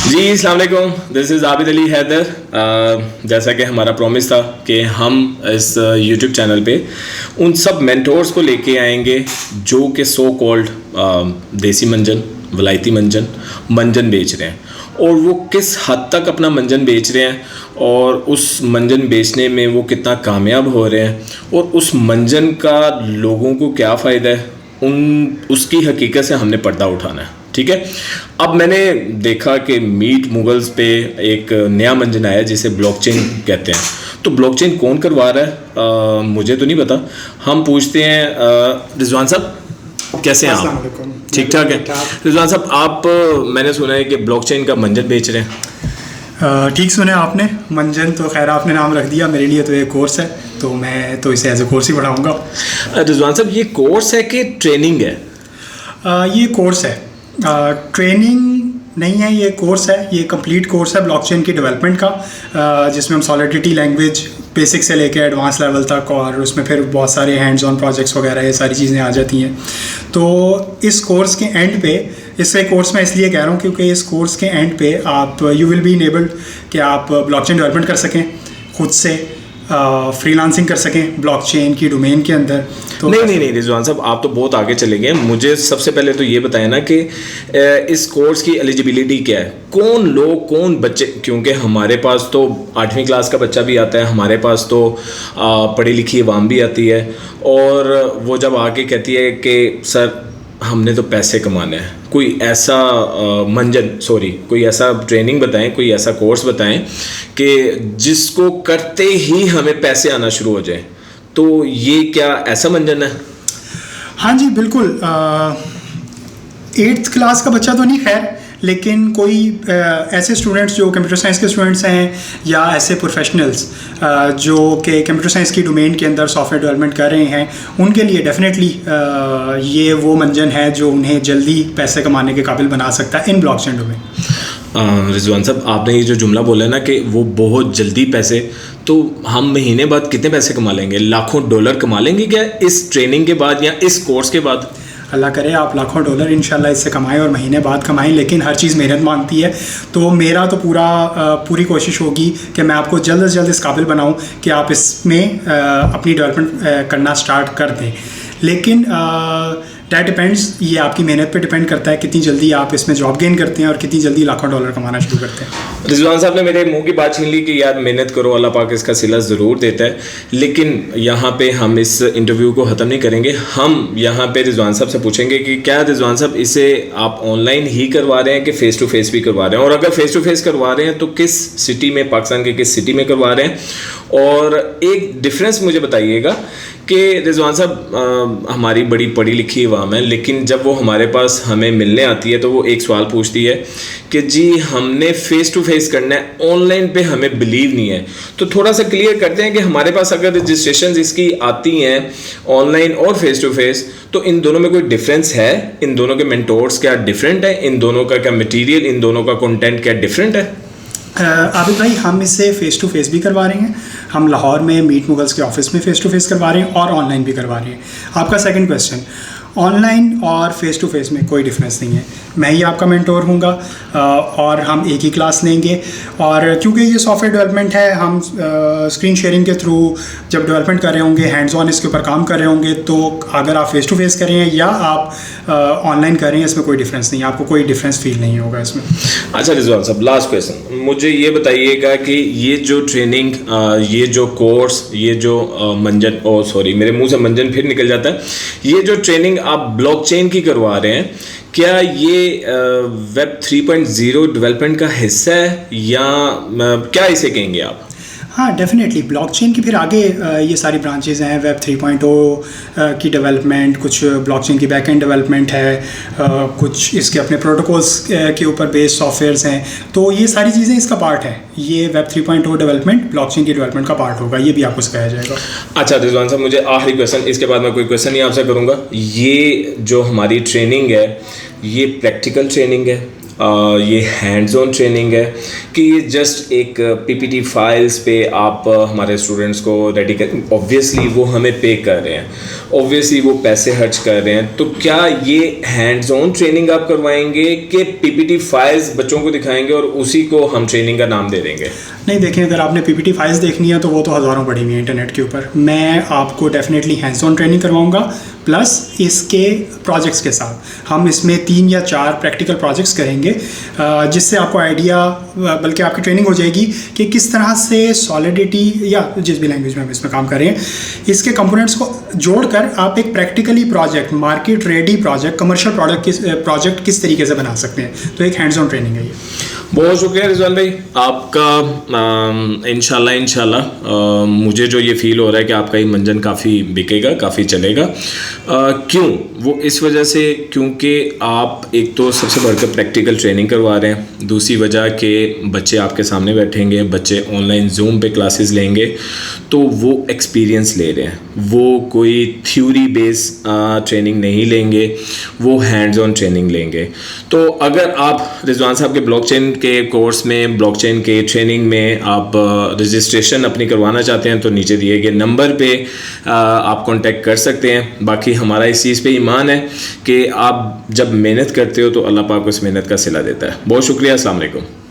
जी अस्सलाम वालेकुम, this is Abid Ali Haider. जैसा कि हमारा प्रॉमिस था कि हम इस यूट्यूब चैनल पे उन सब मेंटोर्स को लेके आएंगे जो कि सो कॉल्ड देसी मंजन, वलायती मंजन मंजन बेच रहे हैं, और वो किस हद तक अपना मंजन बेच रहे हैं और उस मंजन बेचने में वो कितना कामयाब हो रहे हैं और उस मंजन का लोगों को क्या फ़ायदा है, उसकी हकीकत से हमने पर्दा उठाना है। ठीक है। अब मैंने देखा कि मीट मुगल्स पे एक नया मंजन आया जिसे ब्लॉकचेन कहते हैं। तो ब्लॉकचेन कौन करवा रहा है मुझे तो नहीं पता। हम पूछते हैं रिजवान साहब, कैसे हैं आप? ठीक ठाक है रिजवान साहब, आप मैंने सुना है कि ब्लॉकचेन का मंजन बेच रहे हैं। ठीक सुने आपने। मंजन तो खैर आपने नाम रख दिया, मेरे लिए तो एक कोर्स है, तो मैं तो इसे एज ए कोर्स ही पढ़ाऊँगा। रिजवान साहब, ये कोर्स है कि ट्रेनिंग है? ये कोर्स है, ट्रेनिंग नहीं है, ये कोर्स है। ये कंप्लीट कोर्स है ब्लॉकचेन की डेवलपमेंट का, जिसमें हम सॉलिडिटी लैंग्वेज बेसिक से लेकर एडवांस लेवल तक, और उसमें फिर बहुत सारे हैंड्स ऑन प्रोजेक्ट्स वगैरह ये सारी चीज़ें आ जाती हैं। तो इस कोर्स के एंड पे, इसे कोर्स मैं इसलिए कह रहा हूँ क्योंकि इस कोर्स के एंड पे आप यू विल बी इनेबल्ड कि आप ब्लॉकचेन डेवलपमेंट कर सकें खुद से, फ्रीलांसिंग कर सकें ब्लॉकचेन की डोमेन के अंदर। तो नहीं रिजवान साहब, आप तो बहुत आगे चले गए। मुझे सबसे पहले तो ये बताया ना कि इस कोर्स की एलिजिबिलिटी क्या है, कौन लोग, कौन बच्चे, क्योंकि हमारे पास तो 8वीं क्लास का बच्चा भी आता है, हमारे पास तो पढ़ी लिखी अवाम भी आती है, और वो जब आके कहती है कि सर हमने तो पैसे कमाने हैं, कोई ऐसा कोई ऐसा ट्रेनिंग बताएं, कोई ऐसा कोर्स बताएं कि जिसको करते ही हमें पैसे आना शुरू हो जाए। तो ये क्या ऐसा मंजन है? हाँ जी बिल्कुल। 8th क्लास का बच्चा तो नहीं खैर, लेकिन कोई ऐसे स्टूडेंट्स जो कंप्यूटर साइंस के स्टूडेंट्स हैं, या ऐसे प्रोफेशनल्स जो कि कंप्यूटर साइंस की डोमेन के अंदर सॉफ्टवेयर डेवलपमेंट कर रहे हैं, उनके लिए डेफिनेटली ये वो मंजन है जो उन्हें जल्दी पैसे कमाने के काबिल बना सकता है इन ब्लॉकचेन डोमेन। रिजवान साहब, आपने ये जो जुमला बोला ना कि वो बहुत जल्दी पैसे, तो हम महीने बाद कितने पैसे कमा लेंगे? लाखों डॉलर कमा लेंगे क्या इस ट्रेनिंग के बाद या इस कोर्स के बाद? अल्लाह करे आप लाखों डॉलर इंशाल्लाह इससे कमाएं और महीने बाद कमाएं, लेकिन हर चीज़ मेहनत मांगती है। तो मेरा तो पूरी कोशिश होगी कि मैं आपको जल्द से जल्द इस काबिल बनाऊं कि आप इसमें अपनी डेवलपमेंट करना स्टार्ट कर दें। लेकिन दैट डिपेंड्स, ये आपकी मेहनत पे डिपेंड करता है कितनी जल्दी आप इसमें जॉब गेन करते हैं और कितनी जल्दी लाखों डॉलर कमाना शुरू करते हैं। रिजवान साहब ने मेरे मुंह की बात छीन ली कि यार मेहनत करो, अल्लाह पाक इसका सिला ज़रूर देता है। लेकिन यहाँ पे हम इस इंटरव्यू को ख़त्म नहीं करेंगे। हम यहाँ पे रिजवान साहब से पूछेंगे कि क्या रिजवान साहब इसे आप ऑनलाइन ही करवा रहे हैं कि फ़ेस टू फेस भी करवा रहे हैं, और अगर फ़ेस टू फेस करवा रहे हैं तो किस सिटी में, पाकिस्तान के किस सिटी में करवा रहे हैं? और एक डिफरेंस मुझे बताइएगा कि रिजवान साहब हमारी बड़ी पढ़ी लिखी अवाम है, लेकिन जब वो हमारे पास हमें मिलने आती है तो वो एक सवाल पूछती है कि जी हमने फ़ेस टू फेस करना है, ऑनलाइन पे हमें बिलीव नहीं है। तो थोड़ा सा क्लियर करते हैं कि हमारे पास अगर रजिस्ट्रेशन इसकी आती हैं ऑनलाइन और फेस टू फेस, तो इन दोनों में कोई डिफरेंस है? इन दोनों के मेंटोर्स क्या डिफरेंट है? इन दोनों का क्या मटीरियल, इन दोनों का कंटेंट क्या डिफरेंट है? आबिद भाई, हम इसे फ़ेस टू फेस भी करवा रहे हैं। हम लाहौर में मीट मुगल्स के ऑफिस में फ़ेस टू फेस करवा रहे हैं और ऑनलाइन भी करवा रहे हैं। आपका सेकंड क्वेश्चन, ऑनलाइन और फेस टू फेस में कोई डिफरेंस नहीं है। मैं ही आपका मेंटोर हूँगा और हम एक ही क्लास लेंगे। और क्योंकि ये सॉफ्टवेयर डेवलपमेंट है, हम स्क्रीन शेयरिंग के थ्रू जब डेवलपमेंट कर रहे होंगे, हैंड्स ऑन इसके ऊपर काम कर रहे होंगे, तो अगर आप फेस टू फेस कर रहे हैं या आप ऑनलाइन कर रहे हैं, इसमें कोई डिफरेंस नहीं है, आपको कोई डिफरेंस फील नहीं होगा इसमें। अच्छा रिजवान साहब, लास्ट क्वेश्चन, मुझे ये बताइएगा कि ये जो ट्रेनिंग, ये जो कोर्स, ये जो मेरे मुंह से मंजन फिर निकल जाता है, ये जो ट्रेनिंग आप ब्लॉकचेन की करवा रहे हैं, क्या ये वेब 3.0 डेवलपमेंट का हिस्सा है या क्या इसे कहेंगे आप? हाँ डेफिनेटली, ब्लॉकचेन की फिर आगे ये सारी ब्रांचेज हैं। वेब 3.0 की डेवलपमेंट, कुछ ब्लॉकचेन की बैकएंड डेवलपमेंट है, कुछ इसके अपने प्रोटोकॉल्स के ऊपर बेस्ड सॉफ्टवेयर्स हैं। तो ये सारी चीज़ें इसका पार्ट है। ये वेब 3.0 डेवलपमेंट ब्लॉकचेन की डेवलपमेंट का पार्ट होगा, ये भी आपको सिखाया जाएगा। अच्छा रिजवान साहब, मुझे आखिरी क्वेश्चन, इसके बाद मैं कोई क्वेश्चन नहीं आपसे करूँगा। ये जो हमारी ट्रेनिंग है, ये प्रैक्टिकल ट्रेनिंग है, ये हैंड्स ऑन ट्रेनिंग है कि ये जस्ट एक पीपीटी फाइल्स पे आप हमारे स्टूडेंट्स को रेडी कर, ऑब्वियसली वो हमें पे कर रहे हैं, ऑब्वियसली वो पैसे खर्च कर रहे हैं, तो क्या ये हैंड्स ऑन ट्रेनिंग आप करवाएंगे कि पीपीटी फाइल्स बच्चों को दिखाएंगे और उसी को हम ट्रेनिंग का नाम दे देंगे? नहीं, देखें, अगर आपने पीपीटी फाइल्स देखनी है तो वो तो हज़ारों पड़ी हुई हैं इंटरनेट के ऊपर। मैं आपको डेफिनेटली हैंड्स ऑन ट्रेनिंग करवाऊंगा, प्लस इसके प्रोजेक्ट्स के साथ हम इसमें 3 या 4 प्रैक्टिकल प्रोजेक्ट्स करेंगे, जिससे आपको आइडिया, बल्कि आपकी ट्रेनिंग हो जाएगी कि किस तरह से सॉलिडिटी या जिस भी लैंग्वेज में हम इसमें काम कर रहे हैं, इसके कंपोनेंट्स को जोड़कर आप एक practically project, market ready project, commercial project किस तरीके से बना सकते हैं। तो एक हैंड्स ऑन ट्रेनिंग है ये। बहुत शुक्रिया रिजवान भाई आपका। इंशाल्लाह मुझे जो ये फील हो रहा है कि आपका ये मंजन काफ़ी बिकेगा, काफ़ी चलेगा। क्यों? वो इस वजह से क्योंकि आप एक तो सबसे बढ़कर प्रैक्टिकल ट्रेनिंग करवा रहे हैं, दूसरी वजह कि बच्चे आपके सामने बैठेंगे, बच्चे ऑनलाइन जूम पे क्लासेस लेंगे, तो वो एक्सपीरियंस ले रहे हैं, वो कोई थ्योरी बेस ट्रेनिंग नहीं लेंगे, वो हैंड्स ऑन ट्रेनिंग लेंगे। तो अगर आप रिजवान साहब के ब्लॉकचेन के कोर्स में, ब्लॉकचेन के ट्रेनिंग में आप रजिस्ट्रेशन अपनी करवाना चाहते हैं तो नीचे दिए गए नंबर पे आप कांटेक्ट कर सकते हैं। बाकी हमारा इस चीज़ पे ईमान है कि आप जब मेहनत करते हो तो अल्लाह पाक उस मेहनत का सिला देता है। बहुत शुक्रिया, अस्सलाम वालेकुम।